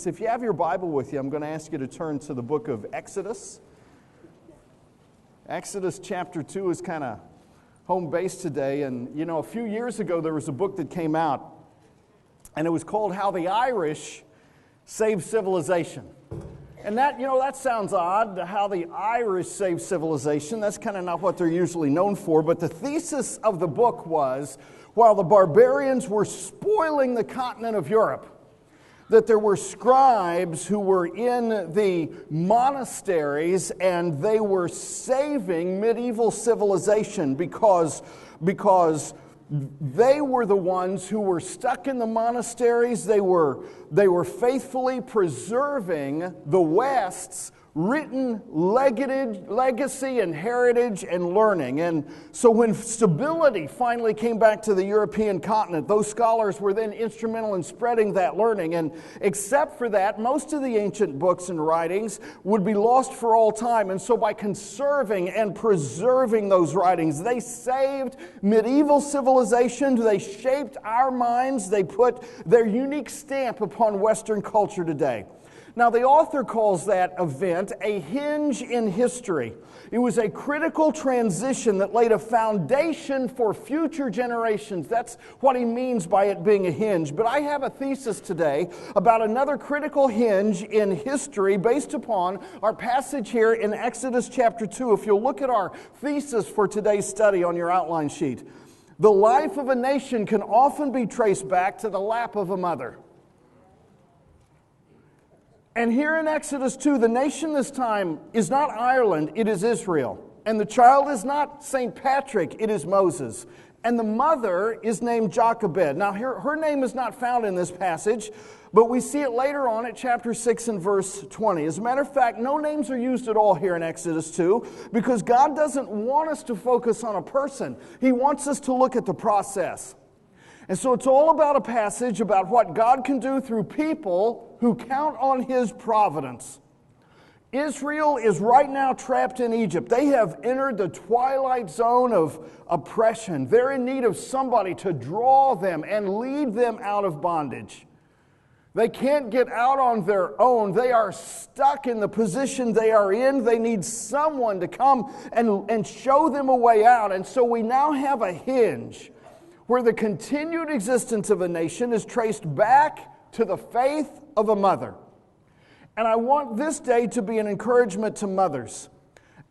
Thesis. If you have your Bible with you, I'm going to ask you to turn to the book of Exodus. Exodus chapter 2 is kind of home base today. And, you know, a few years ago there was a book that came out, and it was called How the Irish Saved Civilization. And that, you know, that sounds odd, how the Irish saved civilization. That's kind of not what they're usually known for. But the thesis of the book was, while the barbarians were spoiling the continent of Europe, that there were scribes who were in the monasteries and they were saving medieval civilization because they were the ones who were stuck in the monasteries. They were faithfully preserving the West's written legacy and heritage and learning. And so when stability finally came back to the European continent, those scholars were then instrumental in spreading that learning. And except for that, most of the ancient books and writings would be lost for all time. And so by conserving and preserving those writings, they saved medieval civilization. They shaped our minds. They put their unique stamp upon Western culture today. Now, the author calls that event a hinge in history. It was a critical transition that laid a foundation for future generations. That's what he means by it being a hinge. But I have a thesis today about another critical hinge in history based upon our passage here in Exodus chapter 2. If you'll look at our thesis for today's study on your outline sheet. The life of a nation can often be traced back to the lap of a mother. And here in Exodus 2, the nation this time is not Ireland, it is Israel. And the child is not St. Patrick, it is Moses. And the mother is named Jochebed. Now, her name is not found in this passage, but we see it later on at chapter 6 and verse 20. As a matter of fact, no names are used at all here in Exodus 2 because God doesn't want us to focus on a person. He wants us to look at the process. And so it's all about a passage about what God can do through people who count on His providence. Israel is right now trapped in Egypt. They have entered the twilight zone of oppression. They're in need of somebody to draw them and lead them out of bondage. They can't get out on their own. They are stuck in the position they are in. They need someone to come and show them a way out. And so we now have a hinge where the continued existence of a nation is traced back to the faith of a mother. And I want this day to be an encouragement to mothers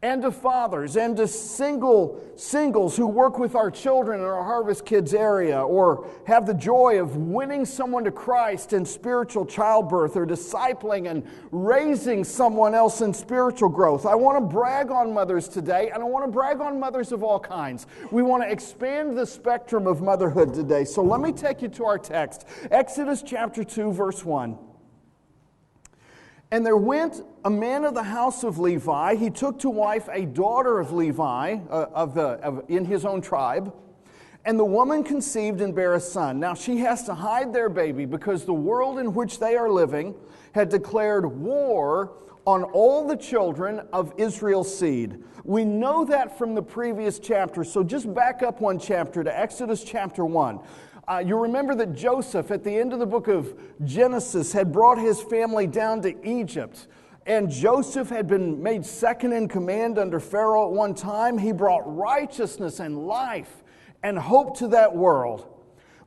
and to fathers and to singles who work with our children in our Harvest Kids area or have the joy of winning someone to Christ in spiritual childbirth or discipling and raising someone else in spiritual growth. I want to brag on mothers today, and I want to brag on mothers of all kinds. We want to expand the spectrum of motherhood today. So let me take you to our text, Exodus chapter 2, verse 1. And there went a man of the house of Levi. He took to wife a daughter of Levi, in his own tribe. And the woman conceived and bare a son. Now she has to hide their baby because the world in which they are living had declared war on all the children of Israel's seed. We know that from the previous chapter. So just back up one chapter to Exodus chapter 1. You remember that Joseph, at the end of the book of Genesis, had brought his family down to Egypt. And Joseph had been made second in command under Pharaoh at one time. He brought righteousness and life and hope to that world.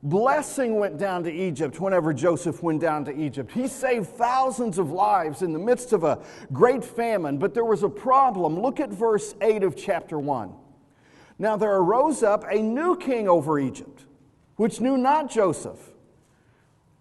Blessing went down to Egypt whenever Joseph went down to Egypt. He saved thousands of lives in the midst of a great famine. But there was a problem. Look at verse 8 of chapter 1. Now there arose up a new king over Egypt, which knew not Joseph.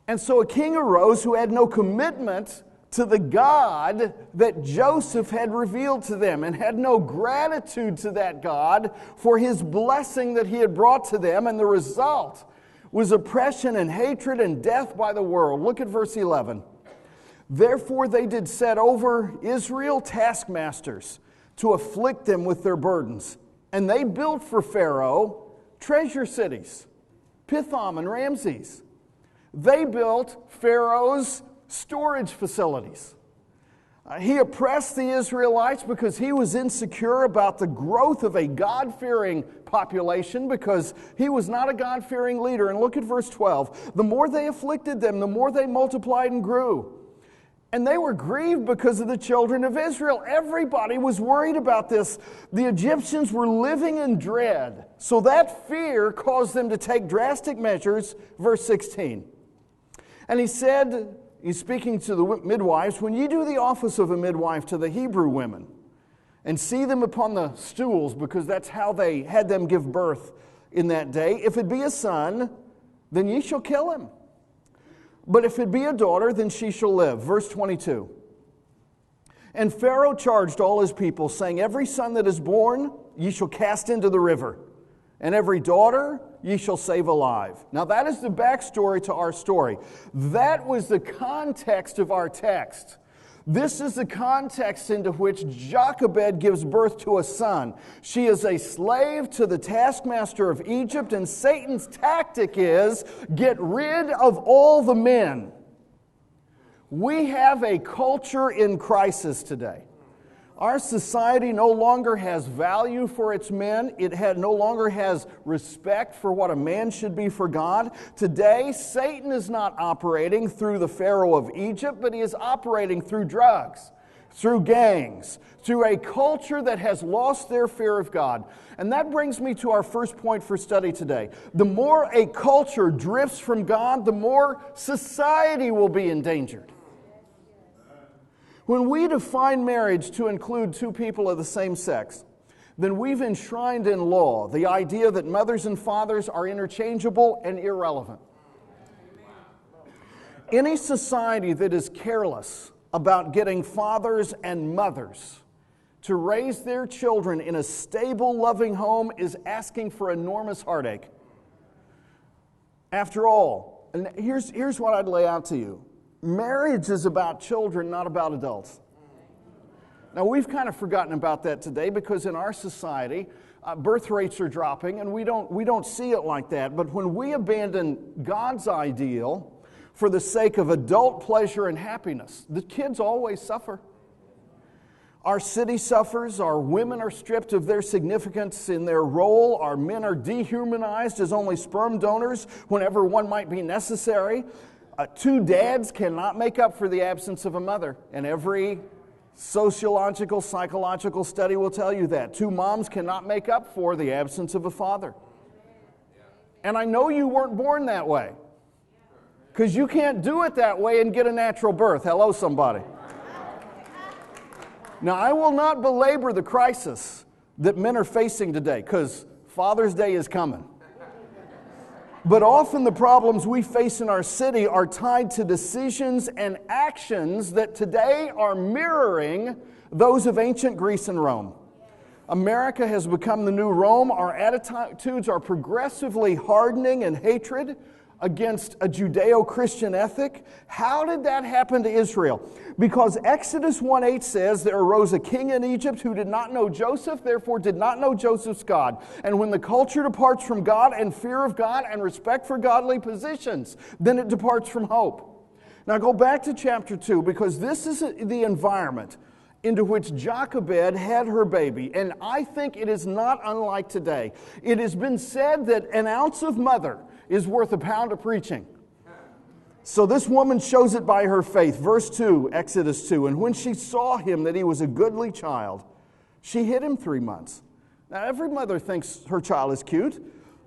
And so a king arose who had no commitment to the God that Joseph had revealed to them and had no gratitude to that God for his blessing that he had brought to them. And the result was oppression and hatred and death by the world. Look at verse 11. Therefore they did set over Israel taskmasters to afflict them with their burdens. And they built for Pharaoh treasure cities, Pithom and Ramses. They built Pharaoh's storage facilities. He oppressed the Israelites because he was insecure about the growth of a God-fearing population because he was not a God-fearing leader. And look at verse 12. The more they afflicted them, the more they multiplied and grew. And they were grieved because of the children of Israel. Everybody was worried about this. The Egyptians were living in dread. So that fear caused them to take drastic measures. Verse 16. And he said, he's speaking to the midwives, when ye do the office of a midwife to the Hebrew women, and see them upon the stools, because that's how they had them give birth in that day, if it be a son, then ye shall kill him. But if it be a daughter, then she shall live. Verse 22. And Pharaoh charged all his people, saying, every son that is born ye shall cast into the river, and every daughter ye shall save alive. Now that is the backstory to our story. That was the context of our text. This is the context into which Jochebed gives birth to a son. She is a slave to the taskmaster of Egypt, and Satan's tactic is, get rid of all the men. We have a culture in crisis today. Our society no longer has value for its men. It no longer has respect for what a man should be for God. Today, Satan is not operating through the Pharaoh of Egypt, but he is operating through drugs, through gangs, through a culture that has lost their fear of God. And that brings me to our first point for study today. The more a culture drifts from God, the more society will be endangered. When we define marriage to include two people of the same sex, then we've enshrined in law the idea that mothers and fathers are interchangeable and irrelevant. Any society that is careless about getting fathers and mothers to raise their children in a stable, loving home is asking for enormous heartache. After all, and here's what I'd lay out to you. Marriage is about children, not about adults. Now, we've kind of forgotten about that today because in our society, birth rates are dropping, and we don't see it like that. But when we abandon God's ideal for the sake of adult pleasure and happiness, the kids always suffer. Our city suffers, our women are stripped of their significance in their role, our men are dehumanized as only sperm donors whenever one might be necessary. Two dads cannot make up for the absence of a mother, and every sociological, psychological study will tell you that. Two moms cannot make up for the absence of a father. And I know you weren't born that way, because you can't do it that way and get a natural birth. Hello, somebody. Now, I will not belabor the crisis that men are facing today, because Father's Day is coming. But often the problems we face in our city are tied to decisions and actions that today are mirroring those of ancient Greece and Rome. America has become the new Rome. Our attitudes are progressively hardening in hatred against a Judeo-Christian ethic. How did that happen to Israel? Because Exodus 1:8 says, there arose a king in Egypt who did not know Joseph, therefore did not know Joseph's God. And when the culture departs from God and fear of God and respect for godly positions, then it departs from hope. Now go back to chapter 2, because this is the environment into which Jochebed had her baby, and I think it is not unlike today. It has been said that an ounce of mother is worth a pound of preaching. So this woman shows it by her faith. Verse 2, Exodus 2, and when she saw him that he was a goodly child, she hid him 3 months. Now every mother thinks her child is cute,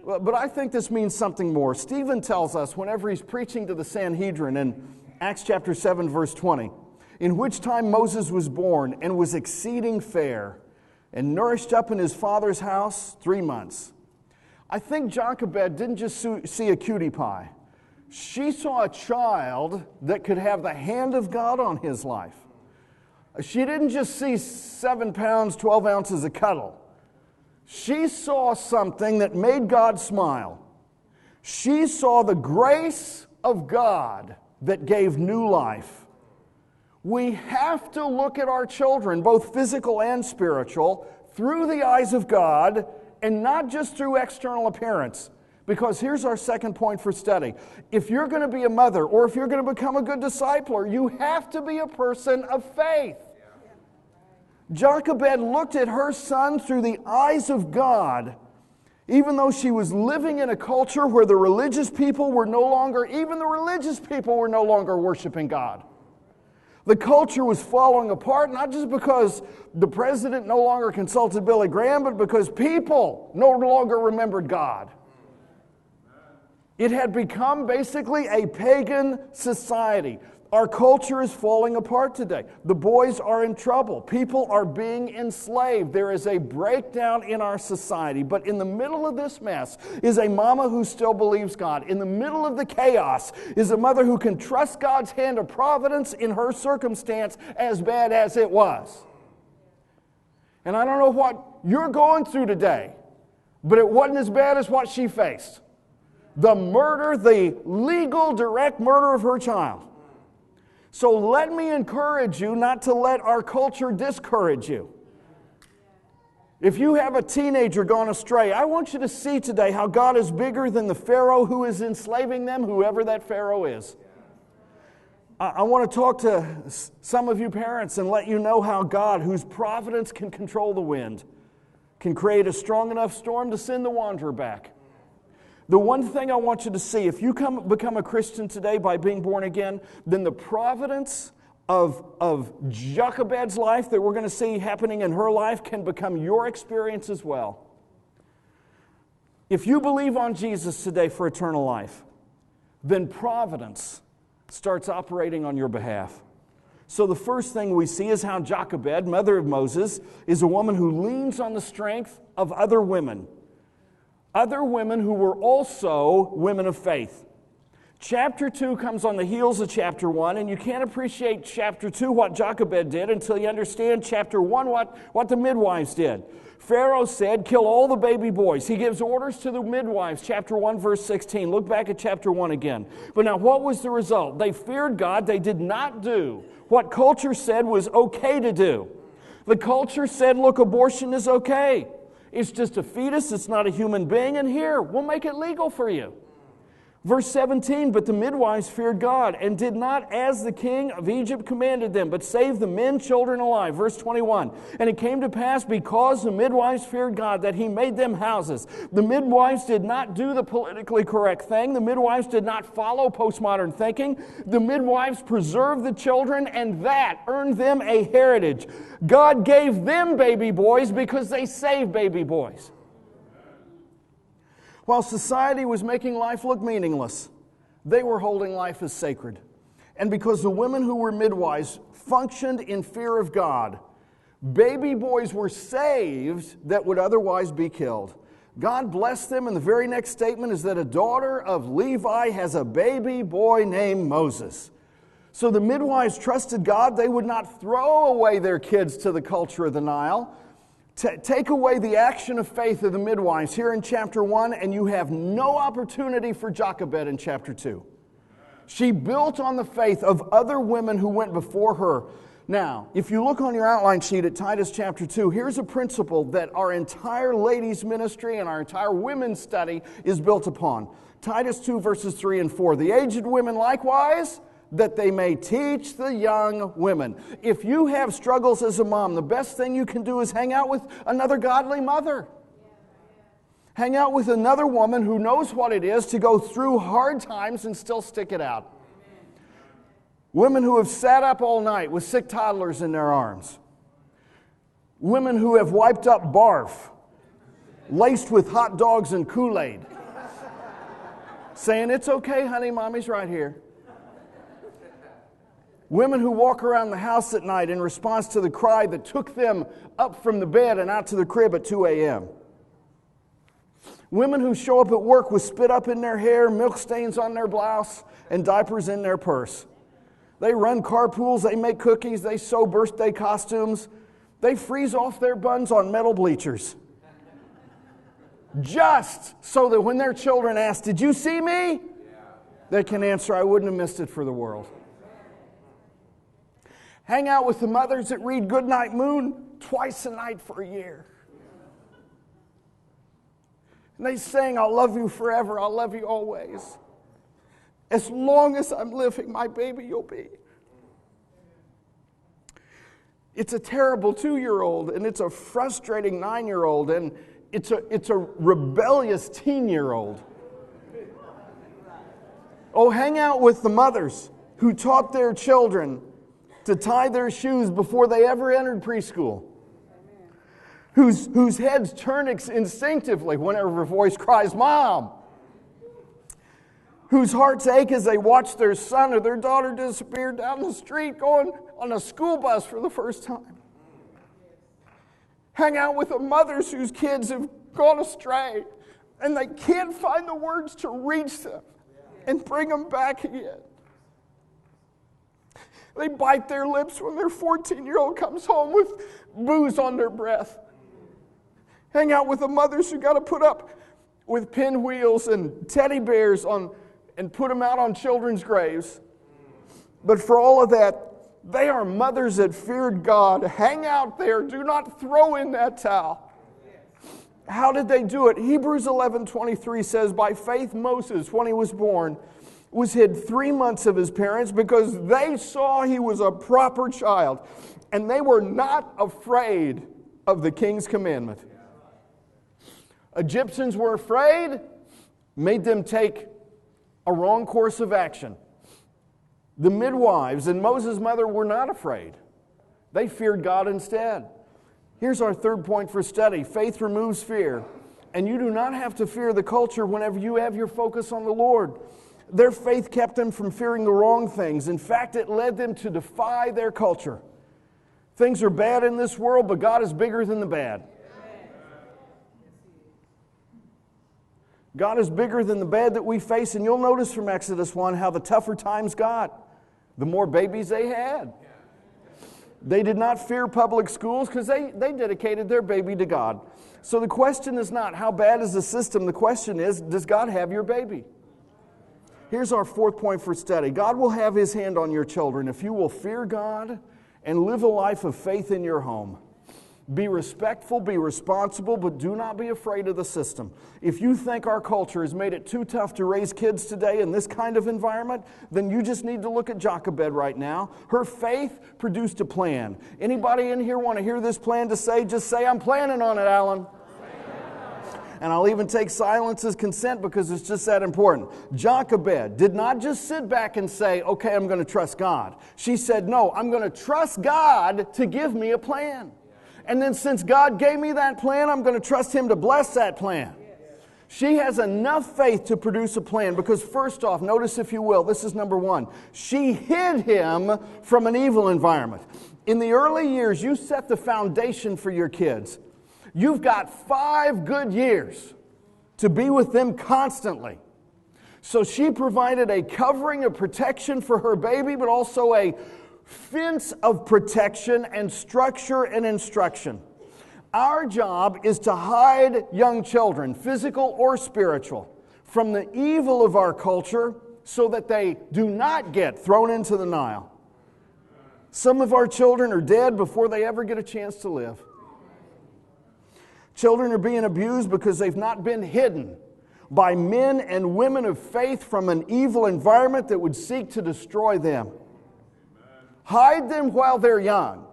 but I think this means something more. Stephen tells us whenever he's preaching to the Sanhedrin in Acts chapter 7, verse 20, in which time Moses was born and was exceeding fair and nourished up in his father's house 3 months. I think Jochebed didn't just see a cutie pie. She saw a child that could have the hand of God on his life. She didn't just see 7 pounds, 12 ounces of cuddle. She saw something that made God smile. She saw the grace of God that gave new life. We have to look at our children, both physical and spiritual, through the eyes of God and not just through external appearance. Because here's our second point for study. If you're going to be a mother or if you're going to become a good discipler, you have to be a person of faith. Jochebed looked at her son through the eyes of God, even though she was living in a culture where the religious people were no longer worshiping God. The culture was falling apart, not just because the president no longer consulted Billy Graham, but because people no longer remembered God. It had become basically a pagan society. Our culture is falling apart today. The boys are in trouble. People are being enslaved. There is a breakdown in our society. But in the middle of this mess is a mama who still believes God. In the middle of the chaos is a mother who can trust God's hand of providence in her circumstance, as bad as it was. And I don't know what you're going through today, but it wasn't as bad as what she faced. The murder, the legal direct murder of her child. So let me encourage you not to let our culture discourage you. If you have a teenager gone astray, I want you to see today how God is bigger than the Pharaoh who is enslaving them, whoever that Pharaoh is. I want to talk to some of you parents and let you know how God, whose providence can control the wind, can create a strong enough storm to send the wanderer back. The one thing I want you to see, if you become a Christian today by being born again, then the providence of Jochebed's life that we're going to see happening in her life can become your experience as well. If you believe on Jesus today for eternal life, then providence starts operating on your behalf. So the first thing we see is how Jochebed, mother of Moses, is a woman who leans on the strength of other women. Other women who were also women of faith. Chapter 2 comes on the heels of chapter 1, and you can't appreciate chapter 2, what Jochebed did, until you understand chapter 1, what the midwives did. Pharaoh said, kill all the baby boys. He gives orders to the midwives, chapter 1, verse 16. Look back at chapter 1 again. But now, what was the result? They feared God. They did not do what culture said was okay to do. The culture said, look, abortion is okay. It's just a fetus, it's not a human being, and here, we'll make it legal for you. Verse 17, but the midwives feared God and did not as the king of Egypt commanded them, but saved the men, children alive. Verse 21, and it came to pass because the midwives feared God that he made them houses. The midwives did not do the politically correct thing. The midwives did not follow postmodern thinking. The midwives preserved the children, and that earned them a heritage. God gave them baby boys because they saved baby boys. While society was making life look meaningless, they were holding life as sacred. And because the women who were midwives functioned in fear of God, baby boys were saved that would otherwise be killed. God blessed them, and the very next statement is that a daughter of Levi has a baby boy named Moses. So the midwives trusted God. They would not throw away their kids to the culture of the Nile. Take away the action of faith of the midwives here in chapter 1, and you have no opportunity for Jochebed in chapter 2. She built on the faith of other women who went before her. Now, if you look on your outline sheet at Titus chapter 2, here's a principle that our entire ladies' ministry and our entire women's study is built upon. Titus 2, verses 3 and 4. The aged women likewise, that they may teach the young women. If you have struggles as a mom, the best thing you can do is hang out with another godly mother. Hang out with another woman who knows what it is to go through hard times and still stick it out. Women who have sat up all night with sick toddlers in their arms. Women who have wiped up barf, laced with hot dogs and Kool-Aid, saying, it's okay, honey, mommy's right here. Women who walk around the house at night in response to the cry that took them up from the bed and out to the crib at 2 a.m. Women who show up at work with spit up in their hair, milk stains on their blouse, and diapers in their purse. They run carpools, they make cookies, they sew birthday costumes. They freeze off their buns on metal bleachers. Just so that when their children ask, did you see me? They can answer, I wouldn't have missed it for the world. Hang out with the mothers that read Goodnight Moon twice a night for a year. And they sing, I'll love you forever, I'll love you always. As long as I'm living, my baby you'll be. It's a terrible 2-year-old, and it's a frustrating 9-year-old, and it's a rebellious teen-year-old. Oh, hang out with the mothers who taught their children to tie their shoes before they ever entered preschool, whose heads turn instinctively whenever a voice cries, "Mom!" Whose hearts ache as they watch their son or their daughter disappear down the street going on a school bus for the first time. Hang out with the mothers whose kids have gone astray and they can't find the words to reach them and bring them back again. They bite their lips when their 14-year-old comes home with booze on their breath. Hang out with the mothers who got to put up with pinwheels and teddy bears and put them out on children's graves. But for all of that, they are mothers that feared God. Hang out there. Do not throw in that towel. How did they do it? Hebrews 11:23 says, by faith Moses, when he was born, was hid 3 months of his parents because they saw he was a proper child. And they were not afraid of the king's commandment. Egyptians were afraid, made them take a wrong course of action. The midwives and Moses' mother were not afraid. They feared God instead. Here's our third point for study. Faith removes fear. And you do not have to fear the culture whenever you have your focus on the Lord. Their faith kept them from fearing the wrong things. In fact, it led them to defy their culture. Things are bad in this world, but God is bigger than the bad. God is bigger than the bad that we face, and you'll notice from Exodus 1 how the tougher times got, the more babies they had. They did not fear public schools because they dedicated their baby to God. So the question is not, how bad is the system? The question is, does God have your baby? Here's our fourth point for study. God will have His hand on your children if you will fear God and live a life of faith in your home. Be respectful, be responsible, but do not be afraid of the system. If you think our culture has made it too tough to raise kids today in this kind of environment, then you just need to look at Jochebed right now. Her faith produced a plan. Anybody in here want to hear this plan to say? Just say, I'm planning on it, Alan. And I'll even take silence as consent because it's just that important. Jochebed did not just sit back and say, okay, I'm going to trust God. She said, no, I'm going to trust God to give me a plan. And then since God gave me that plan, I'm going to trust Him to bless that plan. She has enough faith to produce a plan because first off, notice if you will, this is number one. She hid him from an evil environment. In the early years, you set the foundation for your kids. You've got 5 good years to be with them constantly. So she provided a covering of protection for her baby, but also a fence of protection and structure and instruction. Our job is to hide young children, physical or spiritual, from the evil of our culture so that they do not get thrown into the Nile. Some of our children are dead before they ever get a chance to live. Children are being abused because they've not been hidden by men and women of faith from an evil environment that would seek to destroy them. Hide them while they're young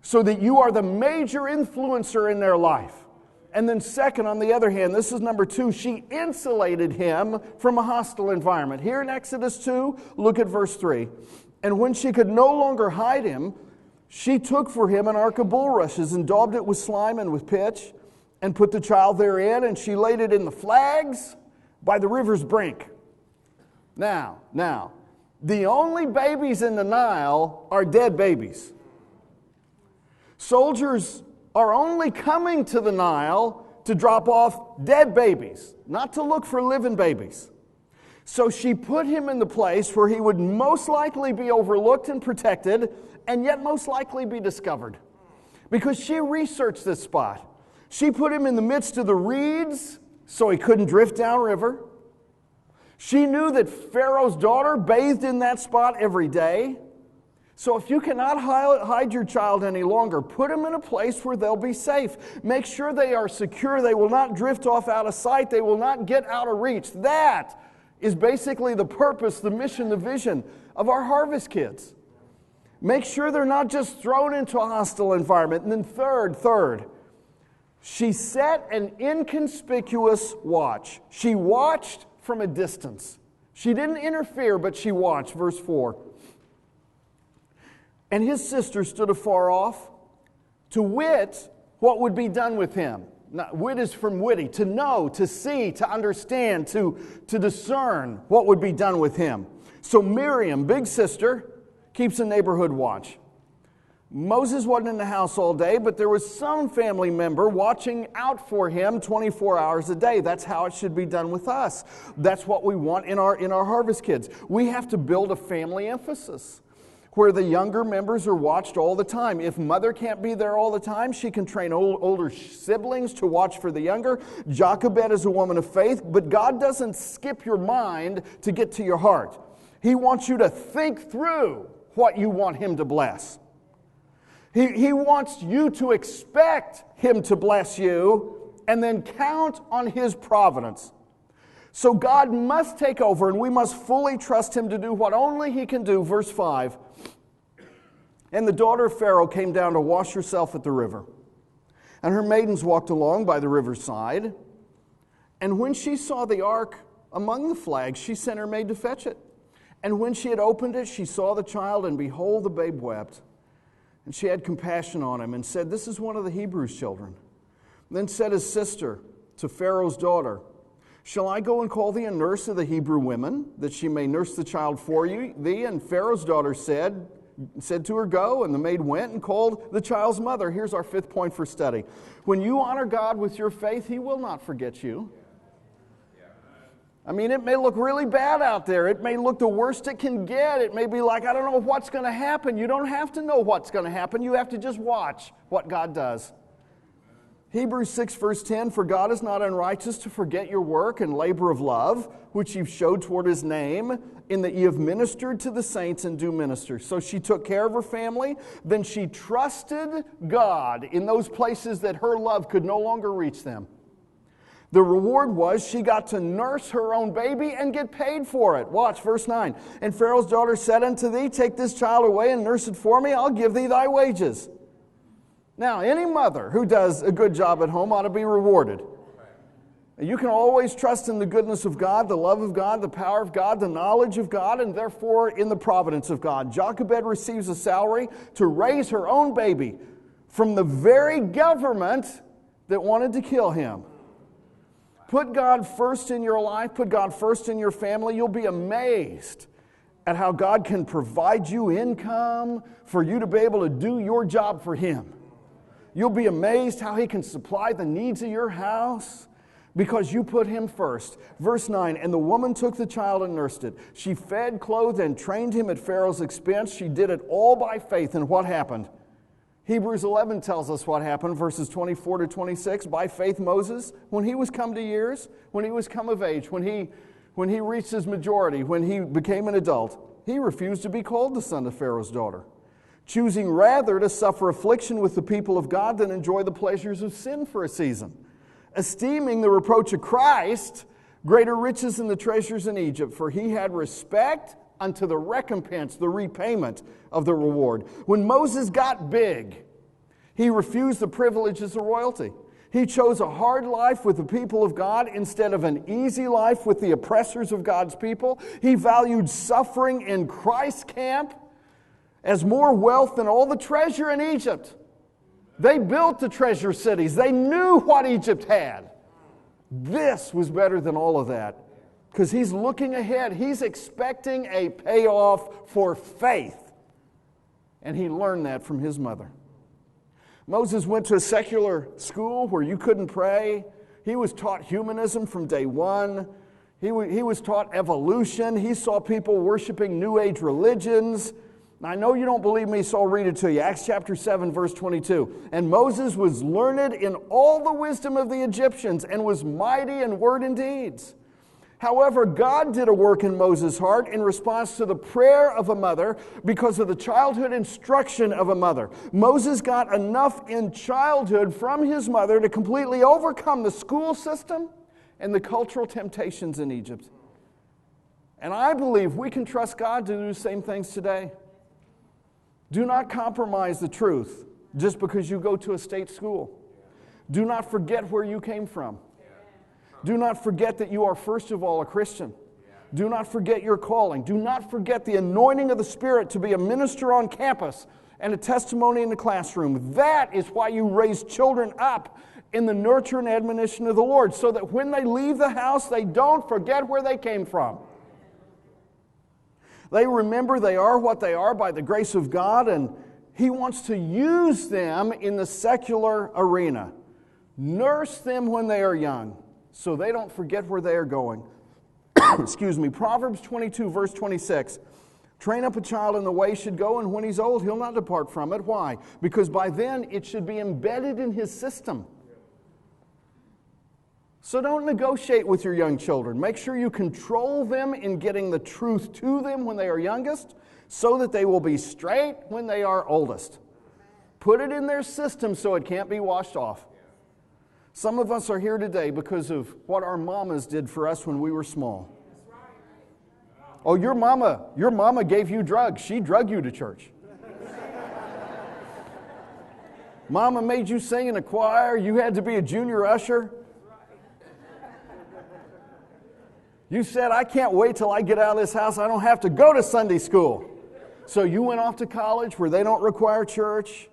so that you are the major influencer in their life. And then second, on the other hand, this is number 2, she insulated him from a hostile environment. Here in Exodus 2, look at verse 3. And when she could no longer hide him, she took for him an ark of bulrushes and daubed it with slime and with pitch and put the child therein, and she laid it in the flags by the river's brink. Now, the only babies in the Nile are dead babies. Soldiers are only coming to the Nile to drop off dead babies, not to look for living babies. So she put him in the place where he would most likely be overlooked and protected, and yet most likely be discovered. Because she researched this spot. She put him in the midst of the reeds so he couldn't drift downriver. She knew that Pharaoh's daughter bathed in that spot every day. So if you cannot hide your child any longer, put them in a place where they'll be safe. Make sure they are secure. They will not drift off out of sight. They will not get out of reach. That is basically the purpose, the mission, the vision of our harvest kids. Make sure they're not just thrown into a hostile environment. And then third, she set an inconspicuous watch. She watched from a distance. She didn't interfere, but she watched. Verse 4. And his sister stood afar off, to wit what would be done with him. Now, wit is from witty, to know, to see, to understand, to discern what would be done with him. So Miriam, big sister, keeps a neighborhood watch. Moses wasn't in the house all day, but there was some family member watching out for him 24 hours a day. That's how it should be done with us. That's what we want in our Harvest Kids. We have to build a family emphasis where the younger members are watched all the time. If mother can't be there all the time, she can train older siblings to watch for the younger. Jochebed is a woman of faith, but God doesn't skip your mind to get to your heart. He wants you to think through what you want him to bless. He wants you to expect him to bless you and then count on his providence. So God must take over, and we must fully trust him to do what only he can do. Verse 5, and the daughter of Pharaoh came down to wash herself at the river. And her maidens walked along by the riverside. And when she saw the ark among the flags, she sent her maid to fetch it. And when she had opened it, she saw the child, and behold, the babe wept. And she had compassion on him and said, this is one of the Hebrews' children. Then said his sister to Pharaoh's daughter, shall I go and call thee a nurse of the Hebrew women, that she may nurse the child for thee? And Pharaoh's daughter said to her, go. And the maid went and called the child's mother. Here's our fifth point for study. When you honor God with your faith, he will not forget you. I mean, it may look really bad out there. It may look the worst it can get. It may be like, I don't know what's going to happen. You don't have to know what's going to happen. You have to just watch what God does. Hebrews 6 verse 10, for God is not unrighteous to forget your work and labor of love, which you've showed toward his name, in that ye have ministered to the saints and do minister. So she took care of her family. Then she trusted God in those places that her love could no longer reach them. The reward was she got to nurse her own baby and get paid for it. Watch, verse 9. And Pharaoh's daughter said unto thee, take this child away and nurse it for me. I'll give thee thy wages. Now, any mother who does a good job at home ought to be rewarded. You can always trust in the goodness of God, the love of God, the power of God, the knowledge of God, and therefore in the providence of God. Jochebed receives a salary to raise her own baby from the very government that wanted to kill him. Put God first in your life, put God first in your family. You'll be amazed at how God can provide you income for you to be able to do your job for him. You'll be amazed how he can supply the needs of your house because you put him first. Verse 9, and the woman took the child and nursed it. She fed, clothed, and trained him at Pharaoh's expense. She did it all by faith. And what happened? Hebrews 11 tells us what happened, verses 24 to 26. By faith Moses, when he was come to years, when he was come of age, when he reached his majority, when he became an adult, he refused to be called the son of Pharaoh's daughter, choosing rather to suffer affliction with the people of God than enjoy the pleasures of sin for a season, esteeming the reproach of Christ greater riches than the treasures in Egypt, for he had respect unto the recompense, the repayment of the reward. When Moses got big, he refused the privileges of royalty. He chose a hard life with the people of God instead of an easy life with the oppressors of God's people. He valued suffering in Christ's camp as more wealth than all the treasure in Egypt. They built the treasure cities. They knew what Egypt had. This was better than all of that. Because he's looking ahead. He's expecting a payoff for faith. And he learned that from his mother. Moses went to a secular school where you couldn't pray. He was taught humanism from day one. He was taught evolution. He saw people worshiping New Age religions. Now, I know you don't believe me, so I'll read it to you. Acts chapter 7, verse 22. And Moses was learned in all the wisdom of the Egyptians and was mighty in word and deeds. However, God did a work in Moses' heart in response to the prayer of a mother because of the childhood instruction of a mother. Moses got enough in childhood from his mother to completely overcome the school system and the cultural temptations in Egypt. And I believe we can trust God to do the same things today. Do not compromise the truth just because you go to a state school. Do not forget where you came from. Do not forget that you are first of all a Christian. Do not forget your calling. Do not forget the anointing of the Spirit to be a minister on campus and a testimony in the classroom. That is why you raise children up in the nurture and admonition of the Lord, so that when they leave the house, they don't forget where they came from. They remember they are what they are by the grace of God, and He wants to use them in the secular arena. Nurse them when they are young, so they don't forget where they are going. Excuse me. Proverbs 22, verse 26. Train up a child in the way he should go, and when he's old, he'll not depart from it. Why? Because by then it should be embedded in his system. So don't negotiate with your young children. Make sure you control them in getting the truth to them when they are youngest, so that they will be straight when they are oldest. Put it in their system so it can't be washed off. Some of us are here today because of what our mamas did for us when we were small. Oh, your mama gave you drugs. She drug you to church. Mama made you sing in a choir. You had to be a junior usher. You said, I can't wait till I get out of this house. I don't have to go to Sunday school. So you went off to college where they don't require church.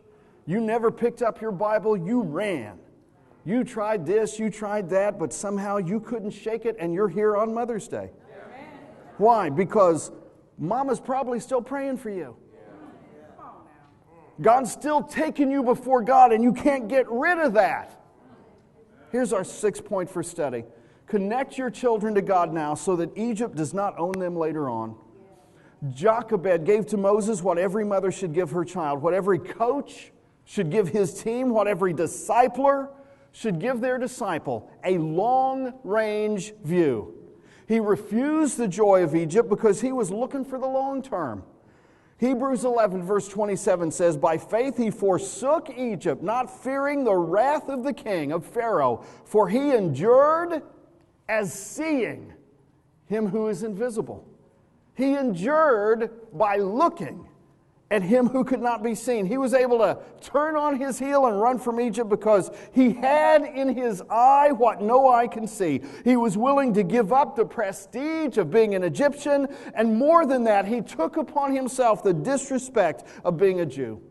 You never picked up your Bible. You ran. You tried this, you tried that, but somehow you couldn't shake it, and you're here on Mother's Day. Why? Because Mama's probably still praying for you. God's still taking you before God, and you can't get rid of that. Here's our 6th point for study. Connect your children to God now so that Egypt does not own them later on. Jochebed gave to Moses what every mother should give her child, what every coach should give his team, what every discipler should give their disciple, a long-range view. He refused the joy of Egypt because he was looking for the long term. Hebrews 11, verse 27 says, by faith he forsook Egypt, not fearing the wrath of the king, of Pharaoh, for he endured as seeing him who is invisible. He endured by looking at him who could not be seen. He was able to turn on his heel and run from Egypt because he had in his eye what no eye can see. He was willing to give up the prestige of being an Egyptian, and more than that, he took upon himself the disrespect of being a Jew.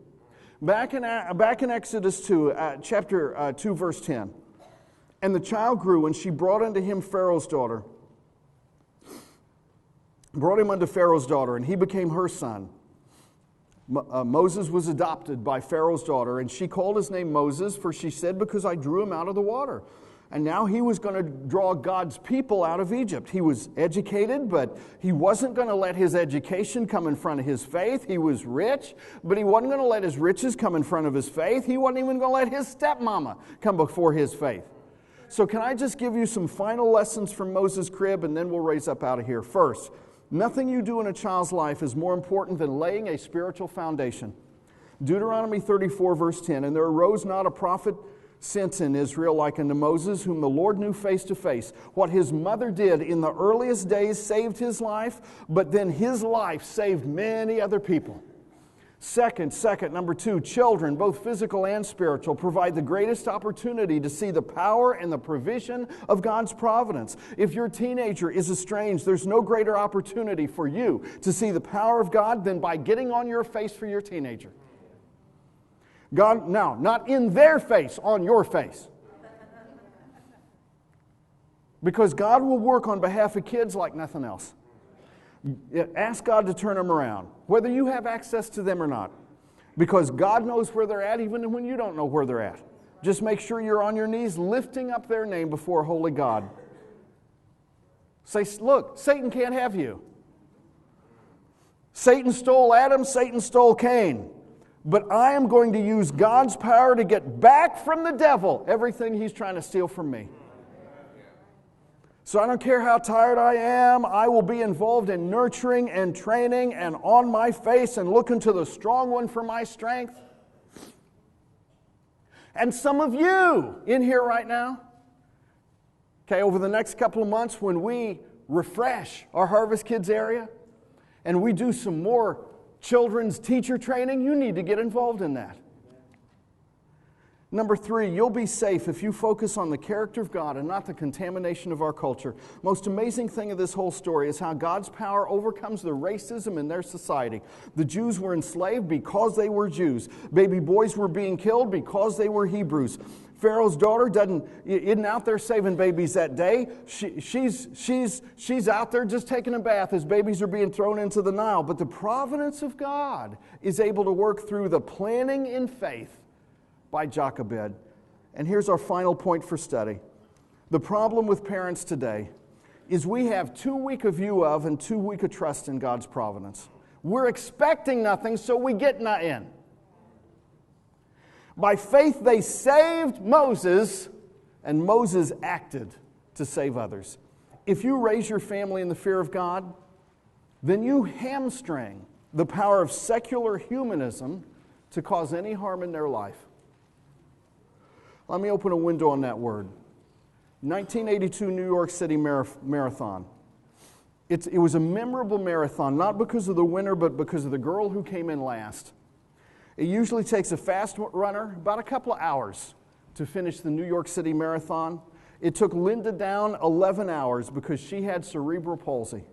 Back in Exodus 2, chapter 2, verse 10. And the child grew, and she brought unto him Pharaoh's daughter. Brought him unto Pharaoh's daughter, and he became her son. Moses was adopted by Pharaoh's daughter, and she called his name Moses, for she said, because I drew him out of the water. And now he was going to draw God's people out of Egypt. He was educated, but he wasn't going to let his education come in front of his faith. He was rich, but he wasn't going to let his riches come in front of his faith. He wasn't even going to let his stepmama come before his faith. So can I just give you some final lessons from Moses' crib, and then we'll raise up out of here. First, nothing you do in a child's life is more important than laying a spiritual foundation. Deuteronomy 34, verse 10, and there arose not a prophet since in Israel like unto Moses, whom the Lord knew face to face. What his mother did in the earliest days saved his life, but then his life saved many other people. Second, number 2, children, both physical and spiritual, provide the greatest opportunity to see the power and the provision of God's providence. If your teenager is estranged, there's no greater opportunity for you to see the power of God than by getting on your face for your teenager. God, now, not in their face, on your face. Because God will work on behalf of kids like nothing else. Ask God to turn them around, whether you have access to them or not. Because God knows where they're at, even when you don't know where they're at. Just make sure you're on your knees, lifting up their name before holy God. Say, look, Satan can't have you. Satan stole Adam, Satan stole Cain. But I am going to use God's power to get back from the devil everything he's trying to steal from me. So I don't care how tired I am, I will be involved in nurturing and training and on my face and looking to the strong one for my strength. And some of you in here right now, okay, over the next couple of months when we refresh our Harvest Kids area and we do some more children's teacher training, you need to get involved in that. Number 3, you'll be safe if you focus on the character of God and not the contamination of our culture. Most amazing thing of this whole story is how God's power overcomes the racism in their society. The Jews were enslaved because they were Jews. Baby boys were being killed because they were Hebrews. Pharaoh's daughter isn't out there saving babies that day. She's out there just taking a bath as babies are being thrown into the Nile. But the providence of God is able to work through the planning in faith by Jochebed. And here's our final point for study. The problem with parents today is we have too weak a view of and too weak a trust in God's providence. We're expecting nothing, so we get nothing. By faith they saved Moses, and Moses acted to save others. If you raise your family in the fear of God, then you hamstring the power of secular humanism to cause any harm in their life. Let me open a window on that word. 1982 New York City Marathon. It was a memorable marathon, not because of the winner, but because of the girl who came in last. It usually takes a fast runner about a couple of hours to finish the New York City Marathon. It took Linda down 11 hours because she had cerebral palsy.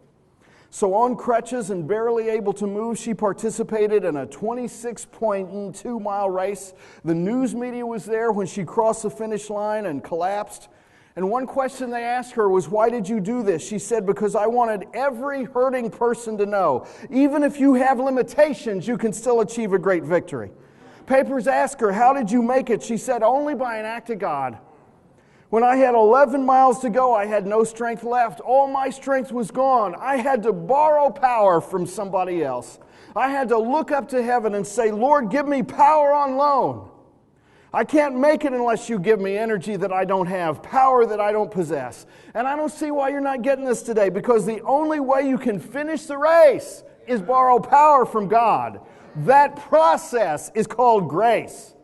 So on crutches and barely able to move, she participated in a 26.2-mile race. The news media was there when she crossed the finish line and collapsed. And one question they asked her was, "Why did you do this?" She said, "Because I wanted every hurting person to know, even if you have limitations, you can still achieve a great victory." Papers asked her, "How did you make it?" She said, "Only by an act of God. When I had 11 miles to go, I had no strength left. All my strength was gone. I had to borrow power from somebody else. I had to look up to heaven and say, 'Lord, give me power on loan.' I can't make it unless you give me energy that I don't have, power that I don't possess." And I don't see why you're not getting this today, because the only way you can finish the race is borrow power from God. That process is called grace.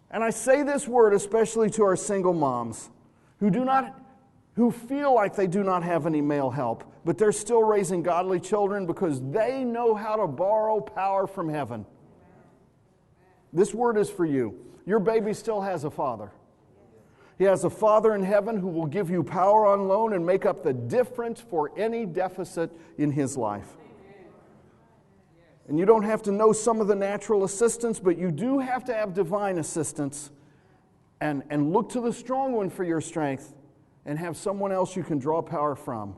And I say this word especially to our single moms who feel like they do not have any male help, but they're still raising godly children because they know how to borrow power from heaven. This word is for you. Your baby still has a father. He has a father in heaven who will give you power on loan and make up the difference for any deficit in his life. And you don't have to know some of the natural assistance, but you do have to have divine assistance and look to the strong one for your strength and have someone else you can draw power from.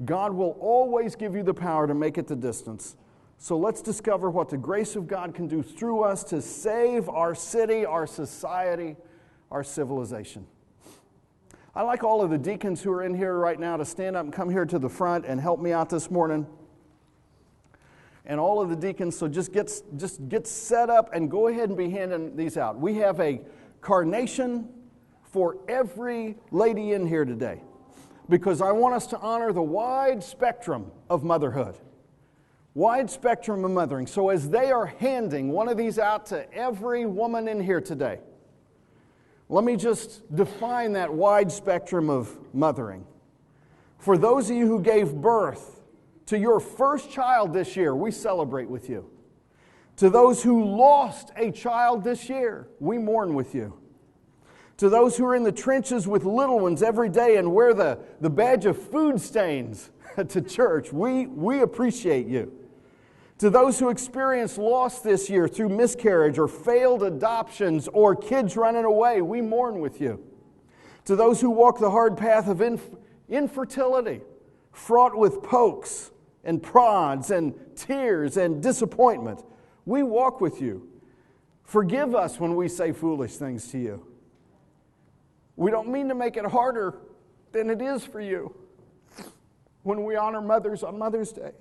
God will always give you the power to make it the distance. So let's discover what the grace of God can do through us to save our city, our society, our civilization. I'd like all of the deacons who are in here right now to stand up and come here to the front and help me out this morning. And all of the deacons, so just get set up and go ahead and be handing these out. We have a carnation for every lady in here today, because I want us to honor the wide spectrum of motherhood. Wide spectrum of mothering. So as they are handing one of these out to every woman in here today, let me just define that wide spectrum of mothering. For those of you who gave birth to your first child this year, we celebrate with you. To those who lost a child this year, we mourn with you. To those who are in the trenches with little ones every day and wear the badge of food stains to church, we appreciate you. To those who experienced loss this year through miscarriage or failed adoptions or kids running away, we mourn with you. To those who walk the hard path of infertility, fraught with pokes and prods and tears and disappointment, we walk with you. Forgive us when we say foolish things to you. We don't mean to make it harder than it is for you when we honor mothers on Mother's Day.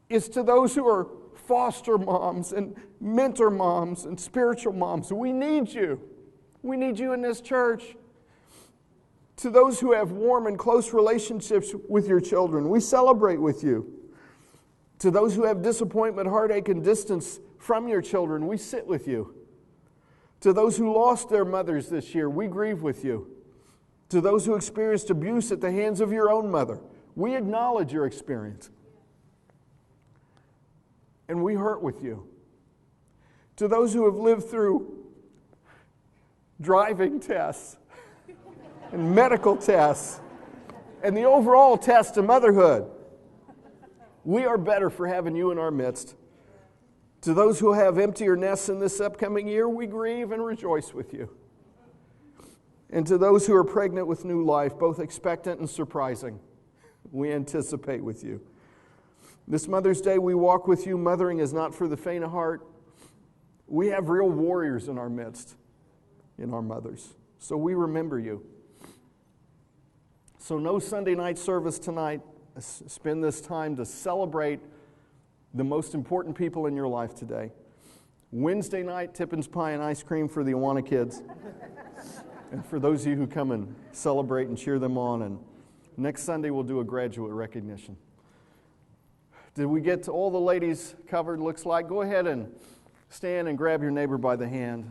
It's to those who are foster moms and mentor moms and spiritual moms. We need you. We need you in this church. To those who have warm and close relationships with your children, we celebrate with you. To those who have disappointment, heartache, and distance from your children, we sit with you. To those who lost their mothers this year, we grieve with you. To those who experienced abuse at the hands of your own mother, we acknowledge your experience. And we hurt with you. To those who have lived through driving tests, and medical tests, and the overall test of motherhood. We are better for having you in our midst. To those who have emptier nests in this upcoming year, we grieve and rejoice with you. And to those who are pregnant with new life, both expectant and surprising, we anticipate with you. This Mother's Day, we walk with you. Mothering is not for the faint of heart. We have real warriors in our midst, in our mothers. So we remember you. So no Sunday night service tonight. Spend this time to celebrate the most important people in your life today. Wednesday night, Tippin's Pie and Ice Cream for the Awana kids. And for those of you who come and celebrate and cheer them on. And next Sunday, we'll do a graduate recognition. Did we get to all the ladies covered, looks like? Go ahead and stand and grab your neighbor by the hand.